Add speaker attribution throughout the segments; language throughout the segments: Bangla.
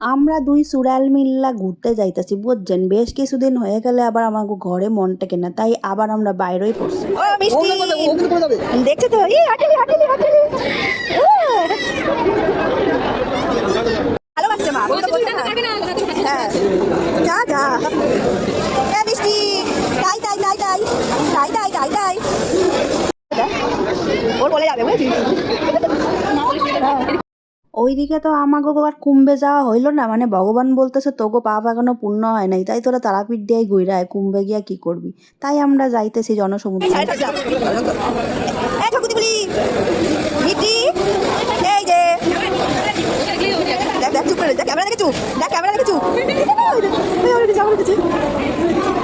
Speaker 1: আমরা দুই চুড়াল মিল্লা ঘুরতে যাইতাছি বুঝছেন, বেশ কিছুদিন হয়ে গেলে আবার আমাকে ঘরে মন টেকে না, তাই আবার আমরা বাইরেই পড়ছি। ও মিষ্টি দেখছো তো, ভালো লাগছে মা, হ্যাঁ যা যা মিষ্টি তাই তাই তাই তাই তাই তাই তাই তাই ওর বলে যাবে বুঝেছিস। ওইদিকে তো আমাগো আর কুম্ভে যাওয়া হইলো না, মানে ভগবান বলতেছে তোগো পাপ এখনো পূর্ণ হয় নাই, তাই তোরা তারাপীঠ দিয়ে ঘুরায় কুম্ভে গিয়া কি করবি, তাই আমরা যাইতেছি জনসমুদ্রে।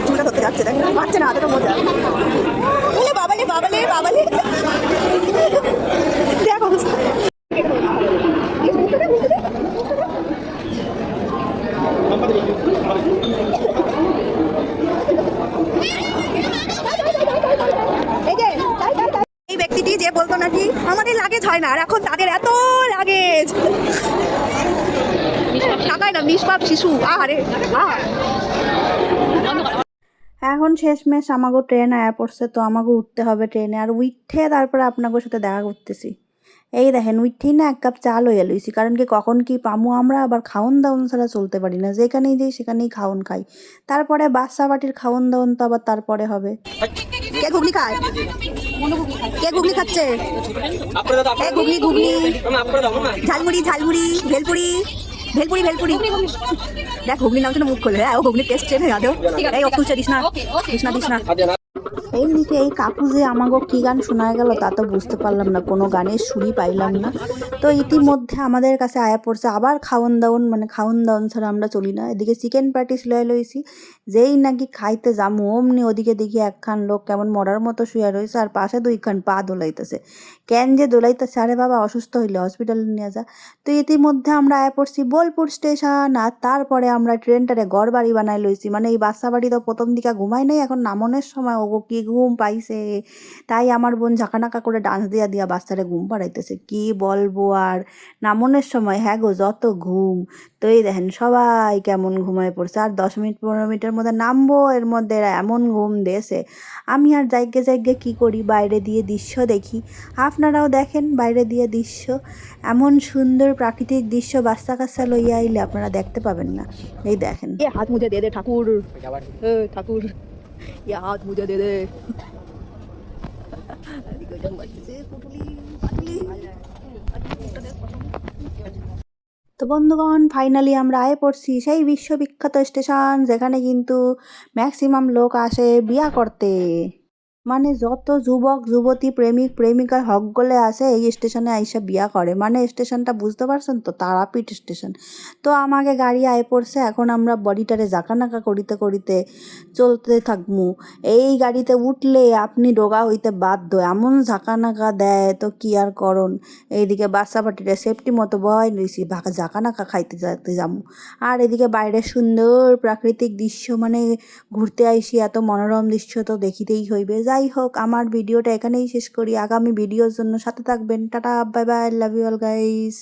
Speaker 1: চুলটা ধরতে যাচ্ছে, দেখ পাচ্ছে না, এতটা মজা। বাবালে বাবালে বাবালে দেখ অবস্থা। এই ব্যক্তিটি যে বলতো নাকি আমাদের লাগেজ হয় না, আর এখন তাদের এত লাগেজ, টাকায় না নিষ্পাপ শিশু। আহারে এখন শেষমেশ আমাকে ট্রেন আয়া পড়ছে, তো আমাকে উঠতে হবে ট্রেনে, আর উঠে তারপরে আপনাদের সাথে দেখা করতেছি। এই দেখেন উঠেই না এক কাপ চা লইয়া লইছি, কারণ কি কখন কি পামু আমরা, আবার খাওন দাওন ছাড়া চলতে পারি না, যেখানেই যাই সেখানেই খাওন খাই, তারপরে বাচ্চা বাটির খাওন দাওন তো আবার তারপরে হবে। কে ঘুগনি খায়? কে ঘুগনি খাচ্ছে? ঘুগনি ঘুগনি, ঝালমুড়ি ঝালমুড়ি, ভেলপুরি ভেলপুরি ভেলপুরি। দেখ ঘুগনি নাম শুনে মুখ খোলে, হ্যাঁ ও ঘুগনি টেস্ট ট্রেন হয়ে যাও। এই অতুলছে দিস না দিস না দিস না। এইদিকে এই কাকু যে আমাকে কি গান শোনায় গেল তা তো বুঝতে পারলাম না, কোনো গানের সুরই পাইলাম না। তো ইতিমধ্যে আমাদের কাছে আয়া পড়ছে আবার খাওন দাওন, মানে খাওন দাওন ছাড়া আমরা চলি না। এদিকে চিকেন প্যাটিস লয়ে লইছি, যেই নাকি খাইতে যামু অমনি ওদিকে দেখি একখান লোক কেমন মরার মতো শুয়ে রয়েছে, আর পাশে দুইখান পা দোলাইতেছে। কেন যে দোলাইতেছে, আরে বাবা অসুস্থ হইলে হসপিটালে নিয়ে যা। তো ইতিমধ্যে আমরা আয়া পড়ছি বোলপুর স্টেশন, আর তারপরে আমরা ট্রেনটারে ঘর বাড়ি বানাই লইছি, মানে এই বাসা বাড়ি তো প্রথম দিকে ঘুমাই নাই, এখন নামনের সময় ও কি ঘুম পাইছে, তাই আমার বোন ঝাঁকানাকা করে ডান্স দিয়া দিয়া বাচ্চারে ঘুম পাড়াইতেছে, কি বলবো আর। নামনের সময় হ্যাঁ গো যত ঘুম। তো এই দেখেন সবাই কেমন ঘুমায় পড়ছে, আর 10 মিনিট 15 মিনিটের মধ্যে নামবো, এর মধ্যে এরা এমন ঘুম দিয়েছে। আমি আর জায়গে জায়গে কি করি, বাইরে দিয়ে দৃশ্য দেখি। আপনারাও দেখেন বাইরে দিয়ে দৃশ্য, এমন সুন্দর প্রাকৃতিক দৃশ্য বাচ্চা কাচ্চা লইয়া আইলে আপনারা দেখতে পাবেন না। এই দেখেন হাত মুজে দে দে ঠাকুর, ঠাকুর ये हाथ मुझे दे दे। তো বন্ধুগণ ফাইনালি আমরা আয়ে পড়ছি সেই বিশ্ববিখ্যাত স্টেশন, যেখানে কিন্তু ম্যাক্সিমাম লোক আসে বিয়া করতে, মানে যত যুবক যুবতী প্রেমিক প্রেমিকা হকগলে আসে এই স্টেশনে আইসা বিয়া করে, মানে স্টেশনটা বুঝতে পারছেন তো, তারাপীঠ স্টেশন। তো আমাকে গাড়ি আয় পড়ছে, এখন আমরা বডিটারে জাকানাকা করিতে করিতে চলতে থাকবো। এই গাড়িতে উঠলে আপনি ডোগা হইতে বাধ্য, এমন ঝাঁকানাকা দেয় তো কি আর করণ। এইদিকে বাচ্চা পাটিটা সেফটি মতো বয় লইছি, জাকানাকা খাইতে যাতে যাবো, আর এদিকে বাইরের সুন্দর প্রাকৃতিক দৃশ্য, মানে ঘুরতে আইসি এত মনোরম দৃশ্য তো দেখিতেই হইবে। যাই হোক আমার ভিডিওটা এখানেই শেষ করি, আগামী ভিডিওর জন্য সাথে থাকবেন। Tata bye bye, love you all guys.